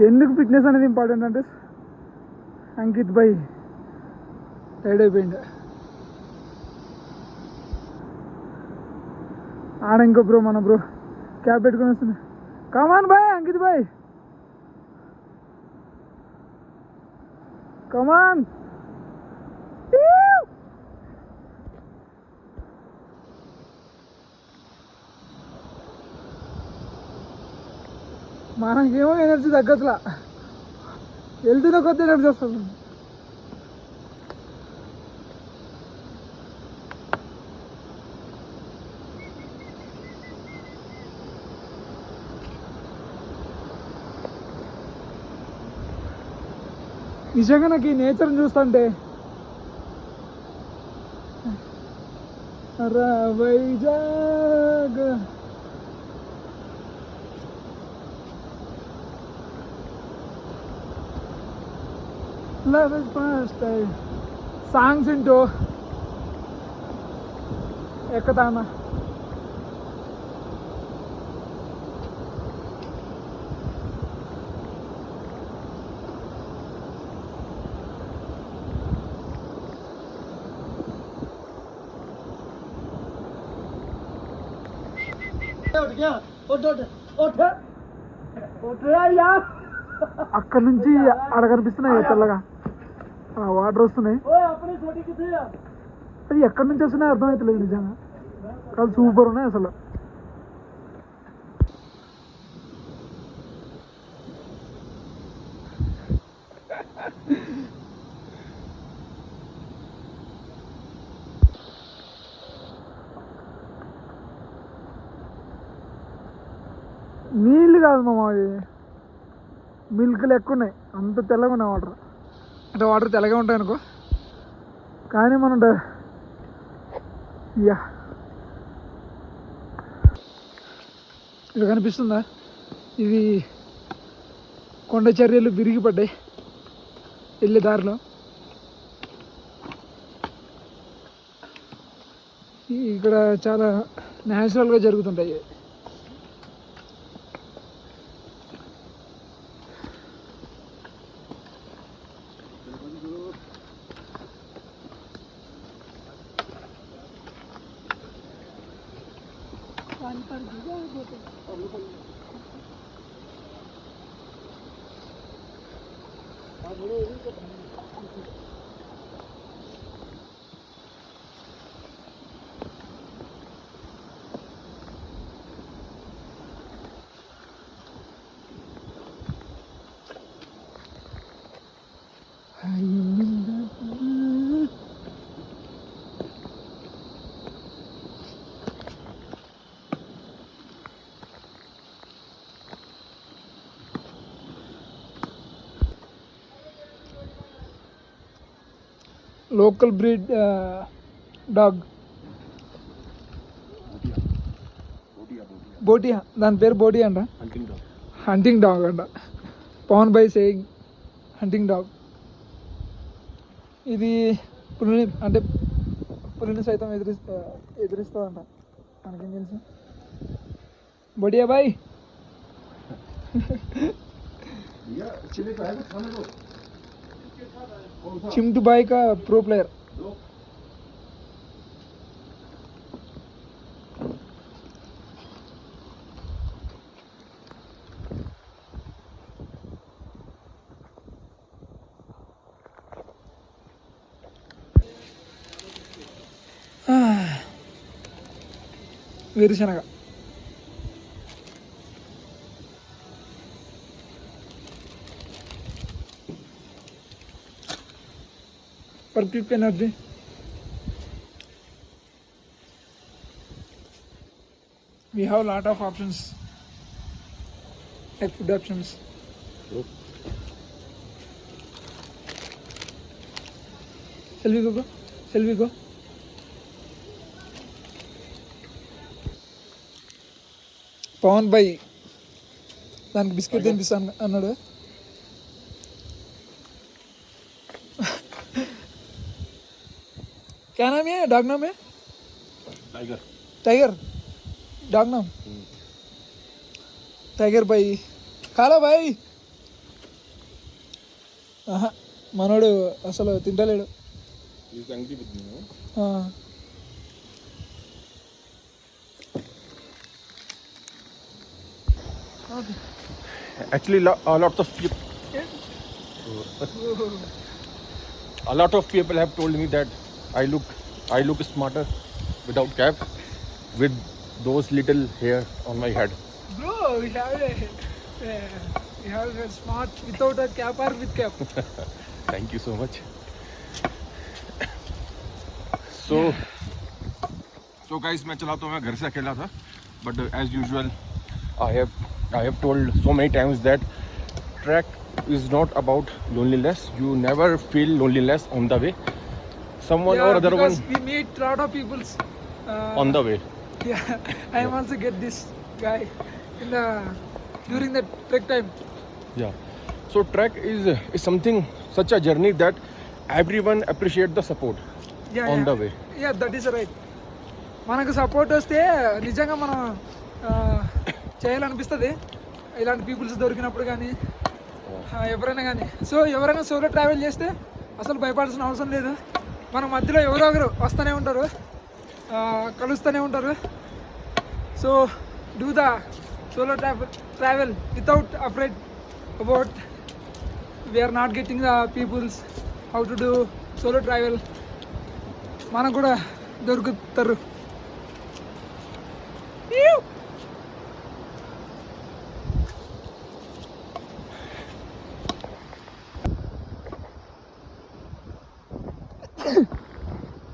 ఎందుకు ఫిట్నెస్ అనేది ఇంపార్టెంట్ అంటే అంకిత్ భాయ్ టైర్డ్ అయిపోయింది. ఆడ ఇంకో బ్రో మన బ్రో క్యాప్ పెట్టుకుని వస్తుంది. కమాన్ భాయ్ అంకిత్ భాయ్ కమాన్. మనకేమో ఎనర్జీ తగ్గట్లా, వెళ్తున్న కొద్ది ఎనర్జీ వస్తుంది. నిజంగా నాకు ఈ నేచర్ని చూస్తుంటే Vizag love is first songs వింటూ ఎక్కుతానా. అక్కడ నుంచి ఆడ కనిపిస్తున్నాయి తెల్లగా వాటర్ వస్తున్నాయి. అది ఎక్కడి నుంచి వస్తున్నాయి అర్థమవుతలేదు నిజంగా. కాదు సూపర్ ఉన్నాయి అసలు. నీళ్ళు కాదు మామ, మిల్క్ లెక్క ఉన్నాయి, అంత తెల్లగా ఉన్నాయి వాటర్. అంటే వాటర్ తెల్లగా ఉంటాయి అనుకో, కానీ మనం యా ఇక్కడ కనిపిస్తుందా, ఇది కొండ చర్యలు విరిగి పడ్డాయి వెళ్ళే దారిలో. ఇక్కడ చాలా న్యాచురల్గా జరుగుతుంటాయి. లోకల్ బ్రీడ్ డాగ్ బోటియా, దాని పేరు బోటియా అంట. హంటింగ్ డాగ్ అంట. Pawan by saying hunting dog. ఇది పులిని అంటే పులిని సైతం ఎదిరిస్తుందంట. మనకేం తెలుసు. బోటియా బాయ్. चिमटू भाई का प्रो प्लेयर. వేరుశనగ for quick energy. We have a lot of options, like food options. Shall we go bro? Shall we go? Pavan bhai దానికి బిస్కెట్ తినిపిస్తాను అన్నాడు. क्या नाम है डॉग नाम है? टाइगर. टाइगर डॉग नाम. टाइगर भाई खा लो भाई. ఆహా, మనోడు అసలు తింటలేడు. Actually, a lot of people have told me that I look smarter without cap, with those little hair on my head. Bro, we have a smart without a cap or with cap. Thank you so much. So guys, मैं चला तो मैं घर से अकेला था, but as usual I have told so many times that trek is not about loneliness. You never feel loneliness on the way. Someone or other one we meet lot of peoples on the way. Yeah, I am also get this guy in the during the trek time. Yeah. So trek is something, such a journey that everyone appreciate the support on the way. Yeah, that is right. మనకు support వస్తే నిజంగా మనం చేయాలనిపిస్తుంది ఇలాంటి peoples దొరికినప్పుడు కానీ ఎవరైనా కానీ. సో ఎవరైనా సోలో ట్రావెల్ చేస్తే అసలు భయపడాల్సిన అవసరం లేదు. మన మధ్యలో ఎవరో ఒకరు వస్తూనే ఉంటారు, కలుస్తూనే ఉంటారు. So do the solo travel without afraid about we are not getting the peoples how to do solo travel. మనకు కూడా దొరుకుతారు.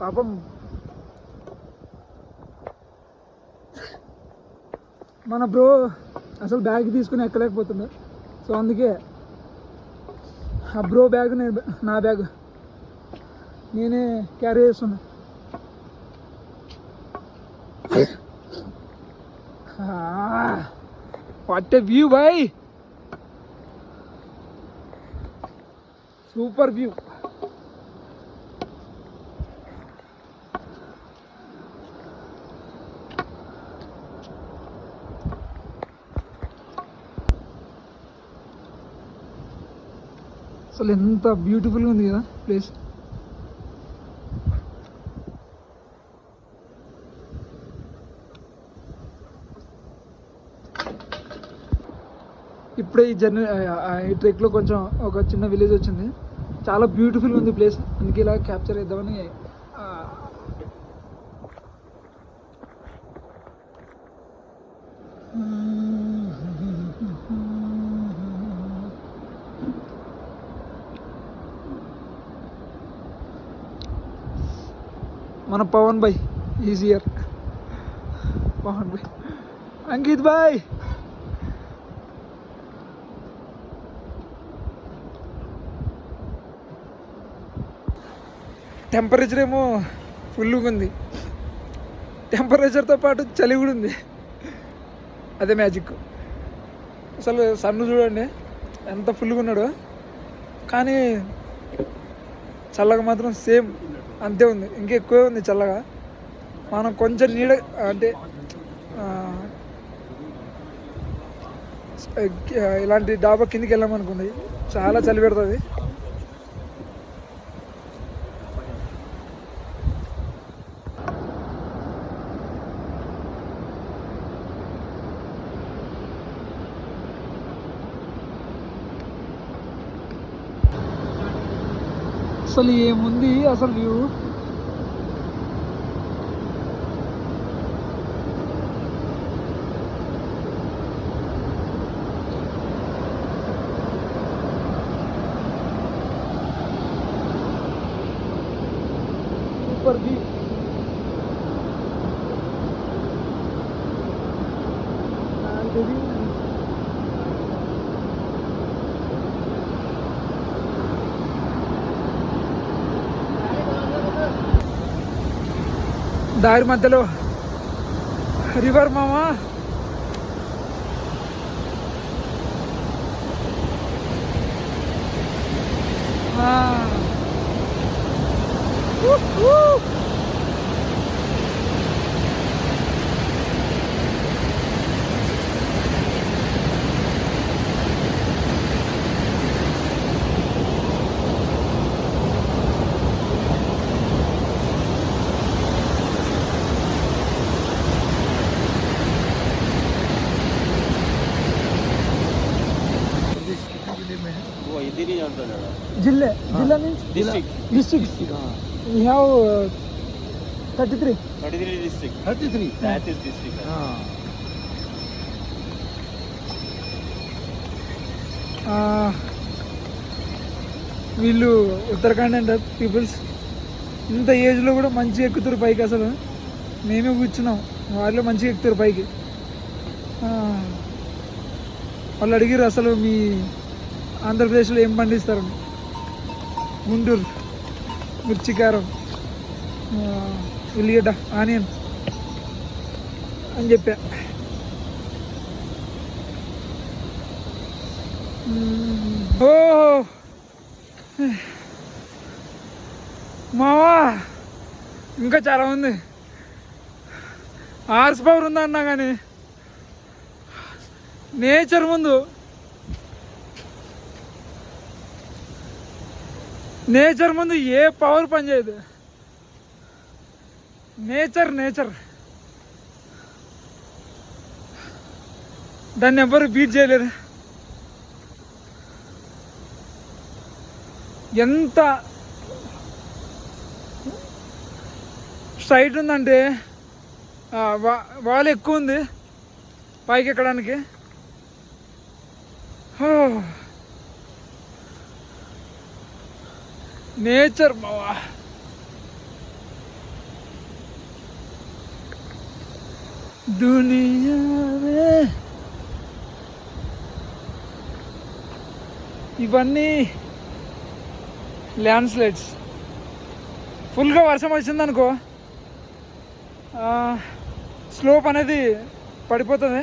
పాపం మన బ్రో అసలు బ్యాగ్ తీసుకుని ఎక్కలేకపోతుండే. సో అందుకే ఆ బ్రో బ్యాగ్ నా బ్యాగ్ నేనే క్యారీ చేస్తున్నా. What a view boy, super view. అసలు ఎంత బ్యూటిఫుల్గా ఉంది కదా ప్లేస్. ఇప్పుడే ఈ జర్నీ ఈ ట్రెక్లో కొంచెం ఒక చిన్న విలేజ్ వచ్చింది, చాలా బ్యూటిఫుల్గా ఉంది ప్లేస్. అందుకే ఇలా క్యాప్చర్ చేద్దామని. మన Pavan bhai is here. Pavan bhai, Ankit bhai, temperature ఏమో ఫుల్గా ఉంది, టెంపరేచర్తో పాటు చలి కూడా ఉంది. అదే మ్యాజిక్. అసలు సన్ను చూడండి ఎంత ఫుల్గా ఉన్నాడు, కానీ చల్లగా మాత్రం సేమ్ అంతే ఉంది, ఇంకా ఎక్కువే ఉంది చల్లగా. మనం కొంచెం నీడ అంటే ఇలాంటి డాబా కిందికి వెళ్ళామనుకోండి చాలా చలి పెడుతుంది. అసలు ఏముంది అసలు వ్యూ. Super view. దారి మధ్యలో రివర్ మామా. జిల్లే జిల్లా means district we have 33 that is district. వీళ్ళు ఉత్తరాఖండ్ అండ్ పీపుల్స్ ఇంత ఏజ్లో కూడా మంచిగా ఎక్కుతారు పైకి. అసలు మేమే కూర్చున్నాం, వాళ్ళు మంచిగా ఎక్కుతారు పైకి. వాళ్ళు అడిగారు అసలు మీ ఆంధ్రప్రదేశ్లో ఏం పండిస్తారు. గుంటూరు మిర్చికారం, ఉల్లిగడ్డ, ఆనియన్ అని చెప్పా. ఓ మావా ఇంకా చాలా ఉంది. హార్స్ పవర్ ఉందా అన్నా కానీ నేచర్ ముందు ఏ పవర్ పనిచేయదు. నేచర్ దాన్ని ఎవ్వరు బీట్ చేయలేరు. ఎంత స్ట్రైట్ ఉందంటే వాల్ ఎక్కువ ఉంది పైకి ఎక్కడానికి. నేచర్ బావా. దునియా ఇవన్నీ ల్యాండ్ స్లైడ్స్. ఫుల్గా వర్షం వచ్చిందనుకో స్లోప్ అనేది పడిపోతుంది.